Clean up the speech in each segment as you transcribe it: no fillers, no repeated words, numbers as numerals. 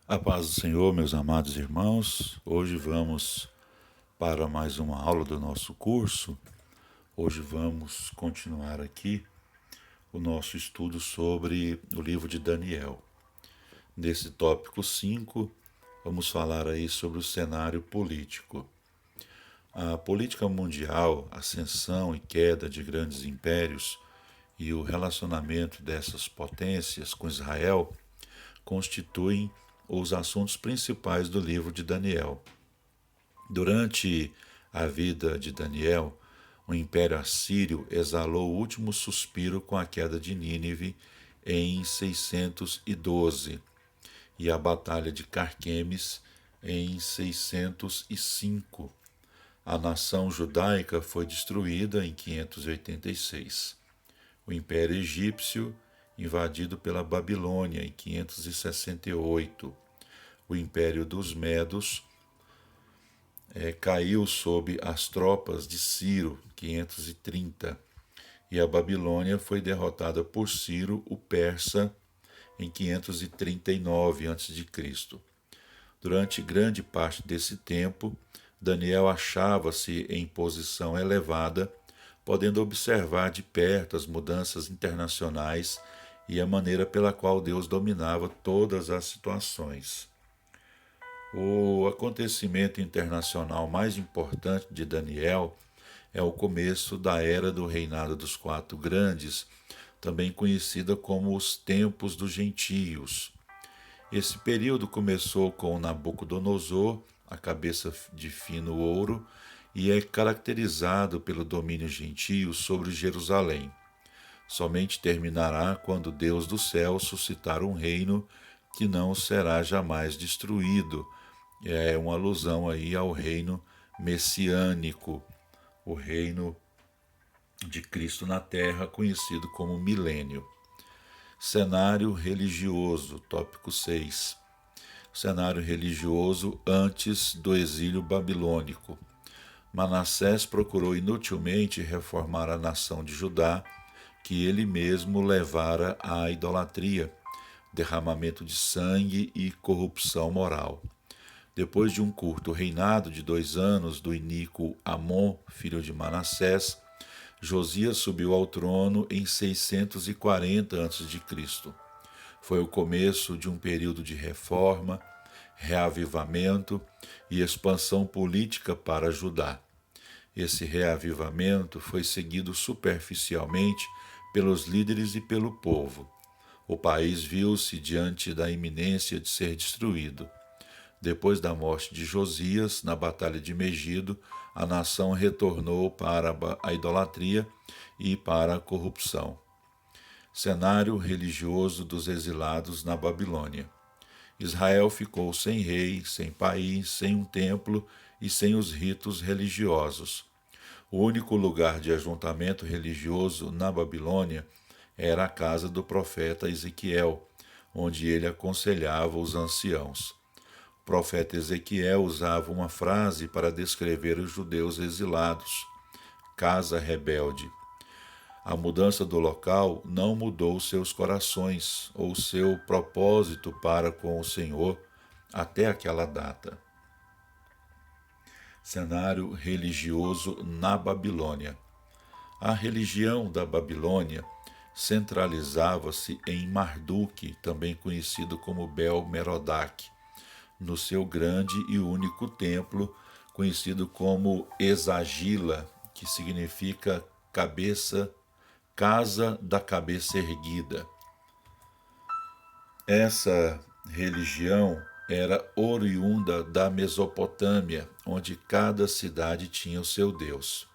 A paz do Senhor, meus amados irmãos. Hoje vamos para mais uma aula do nosso curso. Hoje vamos continuar aqui o nosso estudo sobre o livro de Daniel. Nesse tópico 5, vamos falar aí sobre o cenário político. A política mundial, ascensão e queda de grandes impérios e o relacionamento dessas potências com Israel constituem os assuntos principais do livro de Daniel. Durante a vida de Daniel, o Império Assírio exalou o último suspiro com a queda de Nínive em 612 e a Batalha de Carquemes em 605. A nação judaica foi destruída em 586. O Império Egípcio invadido pela Babilônia em 568. O Império dos Medos caiu sob as tropas de Ciro, 530, e a Babilônia foi derrotada por Ciro, o persa, em 539 a.C. Durante grande parte desse tempo, Daniel achava-se em posição elevada, podendo observar de perto as mudanças internacionais e a maneira pela qual Deus dominava todas as situações. O acontecimento internacional mais importante de Daniel é o começo da era do reinado dos quatro grandes, também conhecida como os tempos dos gentios. Esse período começou com Nabucodonosor, a cabeça de fino ouro, e é caracterizado pelo domínio gentio sobre Jerusalém. Somente terminará quando Deus do céu suscitar um reino que não será jamais destruído. É uma alusão aí ao reino messiânico, o reino de Cristo na terra, conhecido como milênio. Cenário religioso, tópico 6. Cenário religioso antes do exílio babilônico. Manassés procurou inutilmente reformar a nação de Judá, que ele mesmo levara à idolatria, derramamento de sangue e corrupção moral. Depois de um curto reinado de 2 anos do iníquo Amon, filho de Manassés, Josias subiu ao trono em 640 a.C. Foi o começo de um período de reforma, reavivamento e expansão política para Judá. Esse reavivamento foi seguido superficialmente pelos líderes e pelo povo. O país viu-se diante da iminência de ser destruído. Depois da morte de Josias, na Batalha de Megido, a nação retornou para a idolatria e para a corrupção. Cenário religioso dos exilados na Babilônia. Israel ficou sem rei, sem país, sem um templo e sem os ritos religiosos. O único lugar de ajuntamento religioso na Babilônia era a casa do profeta Ezequiel, onde ele aconselhava os anciãos. O profeta Ezequiel usava uma frase para descrever os judeus exilados: casa rebelde. A mudança do local não mudou seus corações ou seu propósito para com o Senhor até aquela data. Cenário religioso na Babilônia. A religião da Babilônia centralizava-se em Marduk, também conhecido como Bel-Merodach, no seu grande e único templo, conhecido como Esagila, que significa casa da cabeça erguida. Essa religião era oriunda da Mesopotâmia, onde cada cidade tinha o seu deus.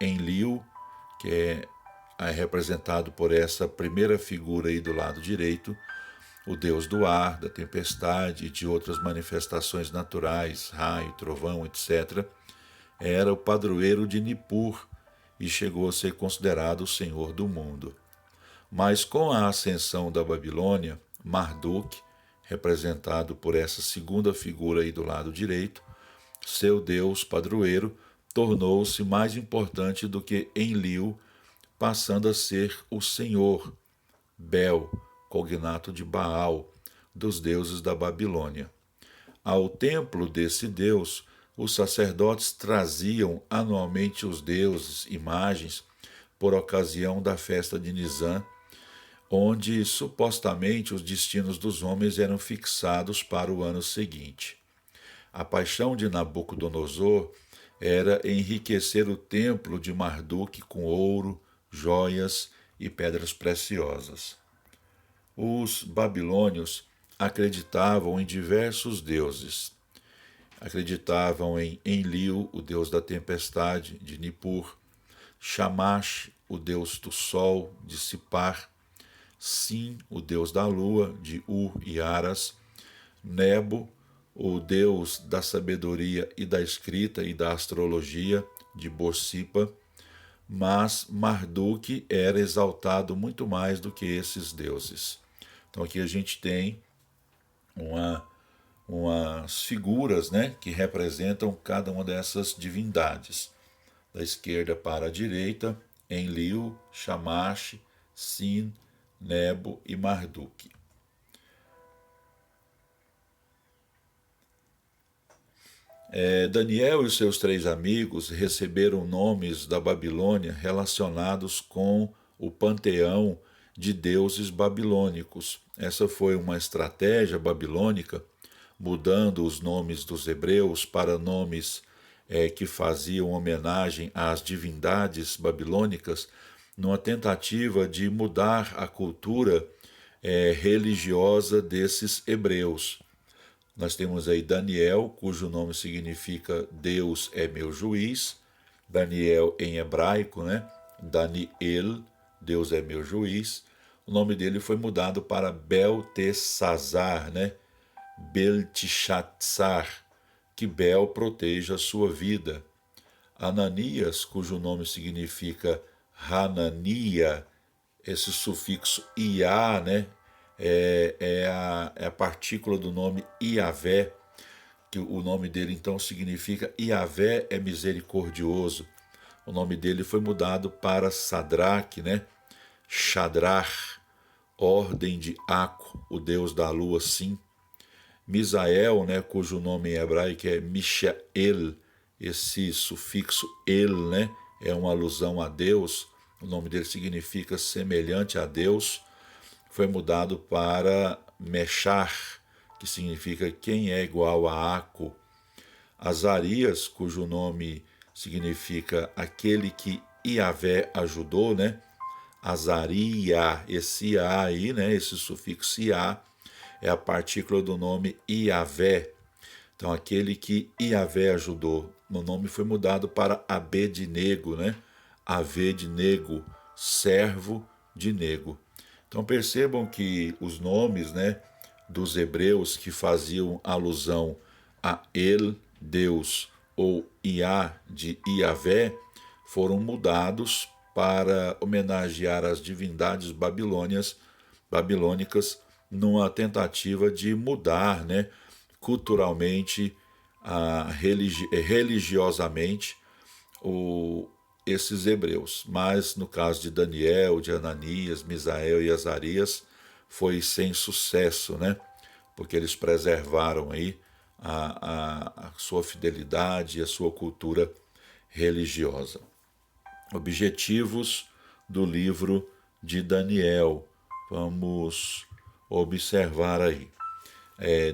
Enlil, que é representado por essa primeira figura aí do lado direito, o deus do ar, da tempestade e de outras manifestações naturais, raio, trovão, etc., era o padroeiro de Nippur e chegou a ser considerado o senhor do mundo. Mas com a ascensão da Babilônia, Marduk, representado por essa segunda figura aí do lado direito, seu deus padroeiro, tornou-se mais importante do que Enlil, passando a ser o senhor, Bel, cognato de Baal, dos deuses da Babilônia. Ao templo desse deus, os sacerdotes traziam anualmente os deuses, imagens, por ocasião da festa de Nisan, onde supostamente os destinos dos homens eram fixados para o ano seguinte. A paixão de Nabucodonosor era enriquecer o templo de Marduk com ouro, joias e pedras preciosas. Os babilônios acreditavam em diversos deuses. Acreditavam em Enlil, o deus da tempestade, de Nippur, Shamash, o deus do sol, de Sipar, Sim, o deus da lua, de Ur e Aras, Nebo, o deus da sabedoria e da escrita e da astrologia, de Borsippa, mas Marduk era exaltado muito mais do que esses deuses. Então aqui a gente tem umas figuras, né, que representam cada uma dessas divindades. Da esquerda para a direita, Enlil, Shamash, Sin, Nebo e Marduk. Daniel e seus 3 amigos receberam nomes da Babilônia relacionados com o panteão de deuses babilônicos. Essa foi uma estratégia babilônica, mudando os nomes dos hebreus para nomes que faziam homenagem às divindades babilônicas, numa tentativa de mudar a cultura religiosa desses hebreus. Nós temos aí Daniel, cujo nome significa Deus é meu juiz. Daniel em hebraico, né? Daniel, Deus é meu juiz. O nome dele foi mudado para Beltesazar, né? Belteshazzar, que Bel proteja a sua vida. Ananias, cujo nome significa Hanania, esse sufixo Iá, né? É a partícula do nome Iavé, que o nome dele então significa Iavé é misericordioso. O nome dele foi mudado para Sadraque, né? Shadrach, ordem de Aco, o deus da lua, sim. Misael, né, cujo nome em hebraico é Mishael, esse sufixo el, né, é uma alusão a Deus. O nome dele significa semelhante a Deus. Foi mudado para Meshach, que significa quem é igual a Aco. Azarias, cujo nome significa aquele que Iavé ajudou, né? Azaria, esse A aí, né? Esse sufixo Iá é a partícula do nome Iavé. Então, aquele que Iavé ajudou. O nome foi mudado para Abednego, né? Abednego, servo de nego. Então percebam que os nomes, né, dos hebreus que faziam alusão a El, Deus, ou Iá, de Iavé, foram mudados para homenagear as divindades babilônicas numa tentativa de mudar, né, culturalmente, religiosamente, esses hebreus. Mas no caso de Daniel, de Ananias, Misael e Azarias, foi sem sucesso, né? Porque eles preservaram aí a sua fidelidade e a sua cultura religiosa. Objetivos do livro de Daniel. Vamos observar aí.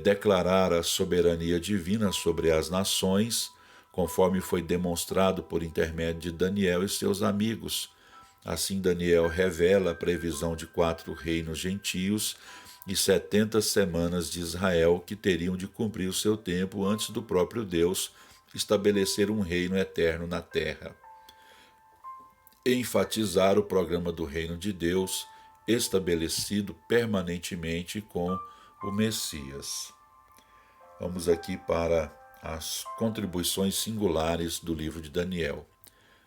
Declarar a soberania divina sobre as nações, conforme foi demonstrado por intermédio de Daniel e seus amigos. Assim, Daniel revela a previsão de 4 reinos gentios e 70 semanas de Israel que teriam de cumprir o seu tempo antes do próprio Deus estabelecer um reino eterno na terra. Enfatizar o programa do reino de Deus estabelecido permanentemente com o Messias. Vamos aqui para as contribuições singulares do livro de Daniel.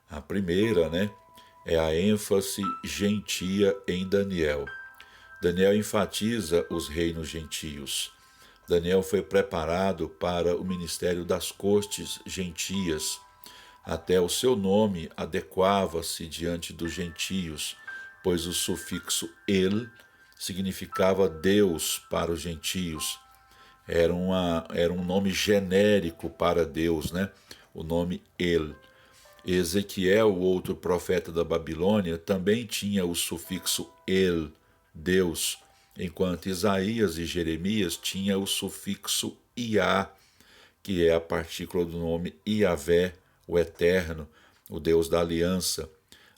A primeira, né, é a ênfase gentia em Daniel. Daniel enfatiza os reinos gentios. Daniel foi preparado para o ministério das cortes gentias. Até o seu nome adequava-se diante dos gentios, pois o sufixo el significava Deus para os gentios. Era um nome genérico para Deus, né? O nome El. Ezequiel, o outro profeta da Babilônia, também tinha o sufixo El, Deus, enquanto Isaías e Jeremias tinham o sufixo Iá, que é a partícula do nome Iavé, o Eterno, o Deus da aliança,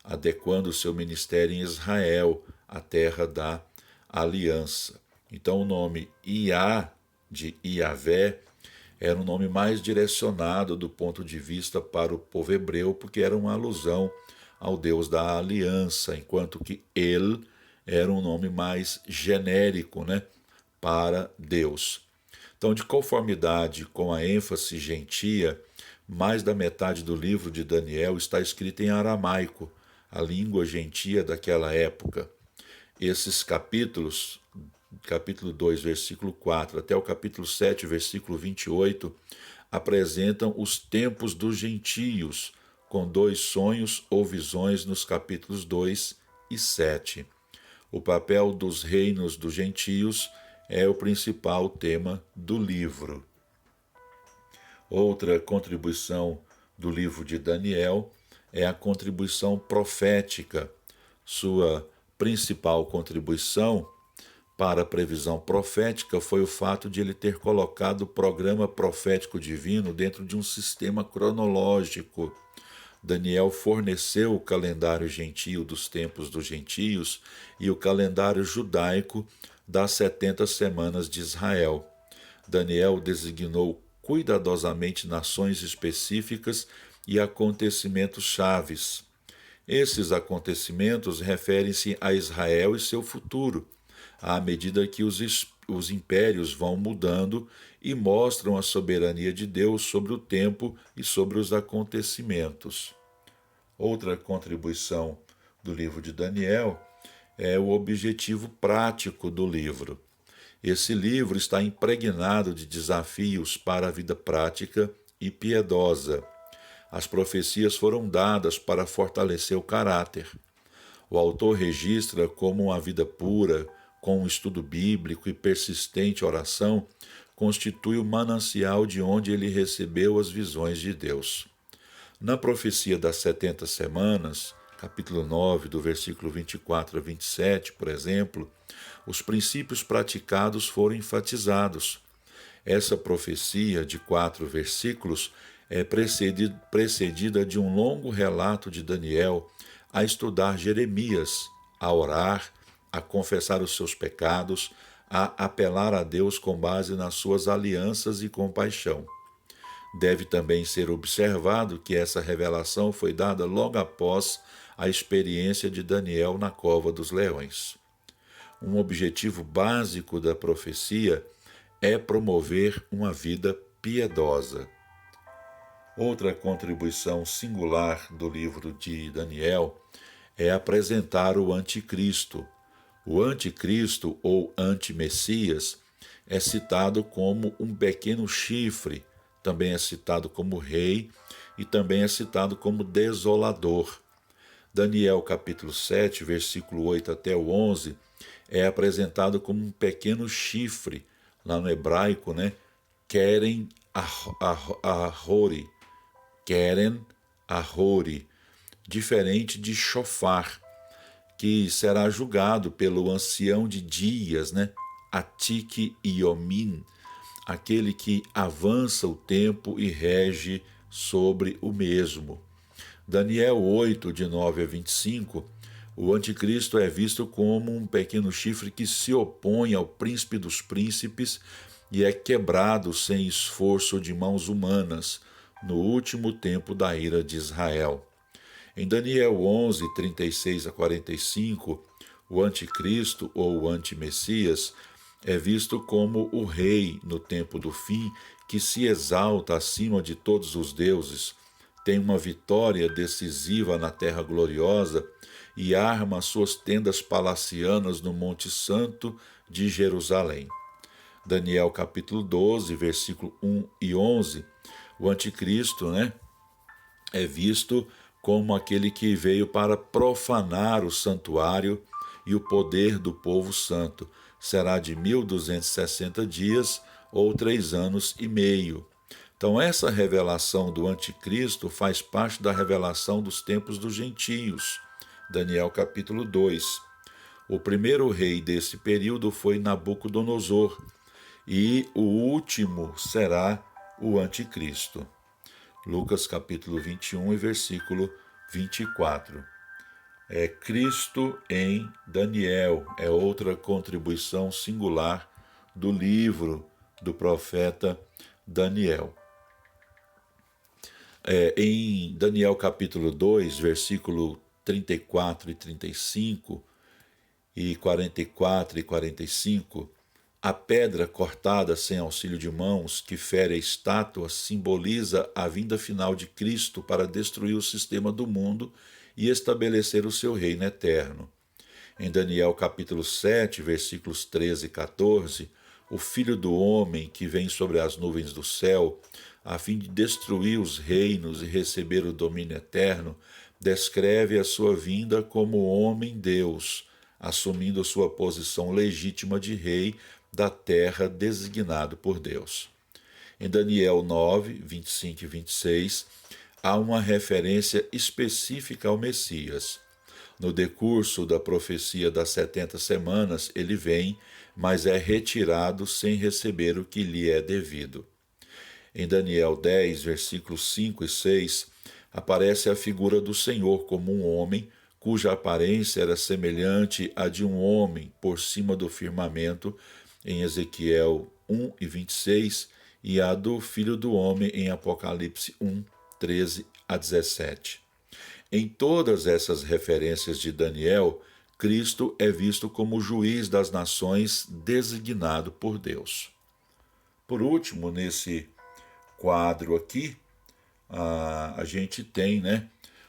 adequando o seu ministério em Israel, a terra da aliança. Então o nome Iá, de Iavé, era um nome mais direcionado do ponto de vista para o povo hebreu, porque era uma alusão ao Deus da aliança, enquanto que El era um nome mais genérico, né, para Deus. Então, de conformidade com a ênfase gentia, mais da metade do livro de Daniel está escrita em aramaico, a língua gentia daquela época. Esses capítulos, capítulo 2, versículo 4, até o capítulo 7, versículo 28, apresentam os tempos dos gentios, com 2 sonhos ou visões nos capítulos 2 e 7. O papel dos reinos dos gentios é o principal tema do livro. Outra contribuição do livro de Daniel é a contribuição profética. Sua principal contribuição para a previsão profética foi o fato de ele ter colocado o programa profético divino dentro de um sistema cronológico. Daniel forneceu o calendário gentio dos tempos dos gentios e o calendário judaico das 70 semanas de Israel. Daniel designou cuidadosamente nações específicas e acontecimentos chaves. Esses acontecimentos referem-se a Israel e seu futuro, à medida que os impérios vão mudando e mostram a soberania de Deus sobre o tempo e sobre os acontecimentos. Outra contribuição do livro de Daniel é o objetivo prático do livro. Esse livro está impregnado de desafios para a vida prática e piedosa. As profecias foram dadas para fortalecer o caráter. O autor registra como uma vida pura, com um estudo bíblico e persistente oração, constitui o manancial de onde ele recebeu as visões de Deus. Na profecia das 70 semanas, capítulo 9, do versículo 24 a 27, por exemplo, os princípios praticados foram enfatizados. Essa profecia, de 4 versículos, é precedida de um longo relato de Daniel a estudar Jeremias, a orar, a confessar os seus pecados, a apelar a Deus com base nas suas alianças e compaixão. Deve também ser observado que essa revelação foi dada logo após a experiência de Daniel na cova dos leões. Um objetivo básico da profecia é promover uma vida piedosa. Outra contribuição singular do livro de Daniel é apresentar o anticristo. O anticristo ou antimessias é citado como um pequeno chifre, também é citado como rei e também é citado como desolador. Daniel capítulo 7, versículo 8 até o 11, é apresentado como um pequeno chifre, lá no hebraico, né? Keren Ahori, Keren Ahori, diferente de Shofar, que será julgado pelo ancião de dias, né? Atik Yomin, aquele que avança o tempo e rege sobre o mesmo. Daniel 8, de 9 a 25, o anticristo é visto como um pequeno chifre que se opõe ao príncipe dos príncipes e é quebrado sem esforço de mãos humanas, no último tempo da ira de Israel. Em Daniel 11, 36 a 45, o anticristo ou o antimessias é visto como o rei no tempo do fim que se exalta acima de todos os deuses, tem uma vitória decisiva na terra gloriosa e arma suas tendas palacianas no Monte Santo de Jerusalém. Daniel capítulo 12, versículo 1 e 11, o anticristo, é visto como aquele que veio para profanar o santuário e o poder do povo santo será de 1260 dias ou 3 anos e meio. Então, essa revelação do anticristo faz parte da revelação dos tempos dos gentios. Daniel capítulo 2. O primeiro rei desse período foi Nabucodonosor, e o último será o anticristo. Lucas capítulo 21 e versículo 24. Cristo em Daniel é outra contribuição singular do livro do profeta Daniel. Em Daniel capítulo 2, versículo 34 e 35 e 44 e 45, a pedra cortada sem auxílio de mãos, que fere a estátua, simboliza a vinda final de Cristo para destruir o sistema do mundo e estabelecer o seu reino eterno. Em Daniel capítulo 7, versículos 13 e 14, o Filho do Homem que vem sobre as nuvens do céu, a fim de destruir os reinos e receber o domínio eterno, descreve a sua vinda como homem-deus, assumindo sua posição legítima de rei da terra designado por Deus. Em Daniel 9, 25 e 26, há uma referência específica ao Messias. No decurso da profecia das 70 semanas, ele vem, mas é retirado sem receber o que lhe é devido. Em Daniel 10, versículos 5 e 6, aparece a figura do Senhor como um homem, cuja aparência era semelhante à de um homem por cima do firmamento, em Ezequiel 1 e 26, e a do Filho do Homem em Apocalipse 1, 13 a 17. Em todas essas referências de Daniel, Cristo é visto como juiz das nações designado por Deus. Por último, nesse quadro aqui, a gente tem,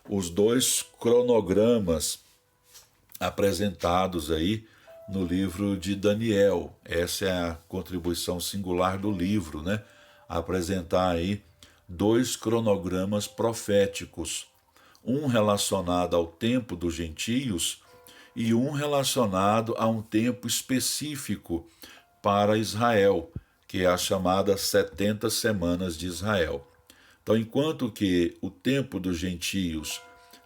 os dois cronogramas apresentados aí no livro de Daniel. Essa é a contribuição singular do livro, apresentar aí dois cronogramas proféticos, um relacionado ao tempo dos gentios e um relacionado a um tempo específico para Israel, que é a chamada 70 semanas de Israel. Então, enquanto que o tempo dos gentios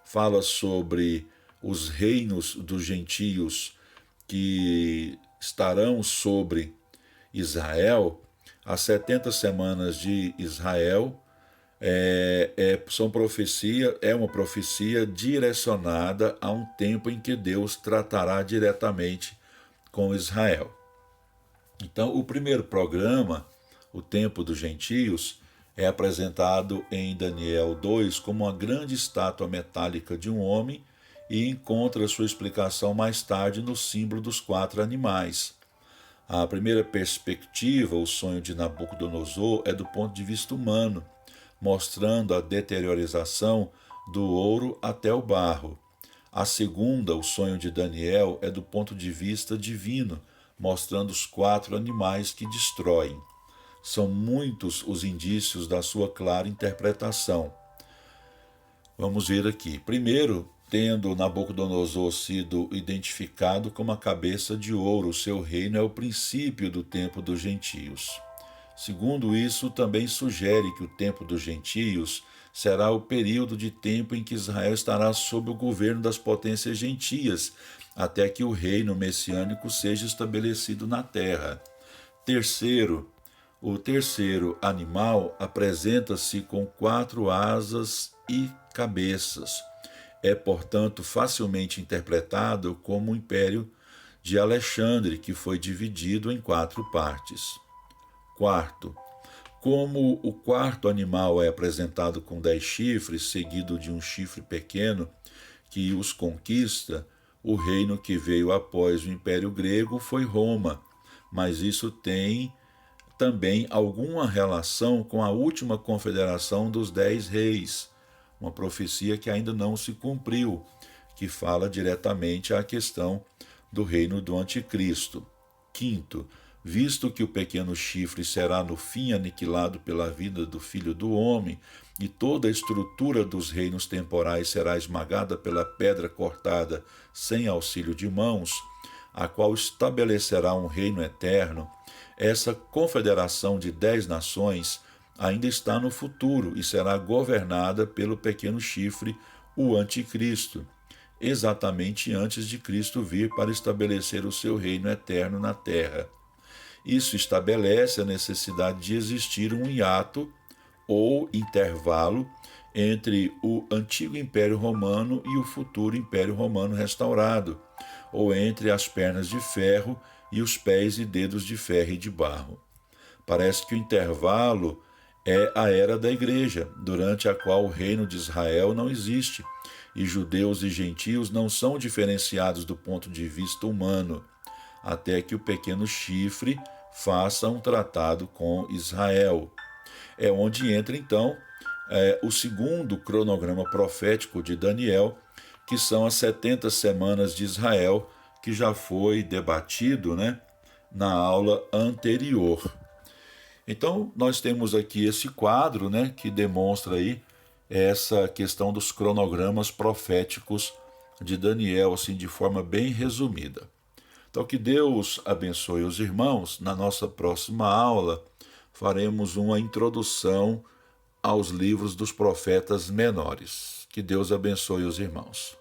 fala sobre os reinos dos gentios que estarão sobre Israel, as 70 semanas de Israel é uma profecia direcionada a um tempo em que Deus tratará diretamente com Israel. Então, o primeiro programa, o tempo dos gentios, é apresentado em Daniel 2 como uma grande estátua metálica de um homem e encontra sua explicação mais tarde no símbolo dos 4 animais. A primeira perspectiva, o sonho de Nabucodonosor, é do ponto de vista humano, mostrando a deteriorização do ouro até o barro. A segunda, o sonho de Daniel, é do ponto de vista divino, mostrando os 4 animais que destroem. São muitos os indícios da sua clara interpretação. Vamos ver aqui. Primeiro, tendo Nabucodonosor sido identificado como a cabeça de ouro, seu reino é o princípio do tempo dos gentios. Segundo isso, também sugere que o tempo dos gentios será o período de tempo em que Israel estará sob o governo das potências gentias, até que o reino messiânico seja estabelecido na terra. Terceiro, o terceiro animal apresenta-se com 4 asas e cabeças. É, portanto, facilmente interpretado como o Império de Alexandre, que foi dividido em 4 partes. Quarto, como o quarto animal é apresentado com 10 chifres, seguido de um chifre pequeno que os conquista, o reino que veio após o Império Grego foi Roma, mas isso tem também alguma relação com a última confederação dos 10 reis, uma profecia que ainda não se cumpriu, que fala diretamente à questão do reino do anticristo. Quinto, visto que o pequeno chifre será no fim aniquilado pela vida do Filho do Homem, e toda a estrutura dos reinos temporais será esmagada pela pedra cortada sem auxílio de mãos, a qual estabelecerá um reino eterno, essa confederação de 10 nações ainda está no futuro e será governada pelo pequeno chifre, o Anticristo, exatamente antes de Cristo vir para estabelecer o seu reino eterno na terra. Isso estabelece a necessidade de existir um hiato ou intervalo entre o antigo Império Romano e o futuro Império Romano restaurado, ou entre as pernas de ferro e os pés e dedos de ferro e de barro. Parece que o intervalo é a era da Igreja, durante a qual o reino de Israel não existe, e judeus e gentios não são diferenciados do ponto de vista humano, até que o pequeno chifre faça um tratado com Israel. É onde entra, então, o segundo cronograma profético de Daniel, que são as 70 semanas de Israel, que já foi debatido, na aula anterior. Então, nós temos aqui esse quadro, que demonstra aí essa questão dos cronogramas proféticos de Daniel, assim, de forma bem resumida. Então, que Deus abençoe os irmãos. Na nossa próxima aula, faremos uma introdução aos livros dos profetas menores. Que Deus abençoe os irmãos.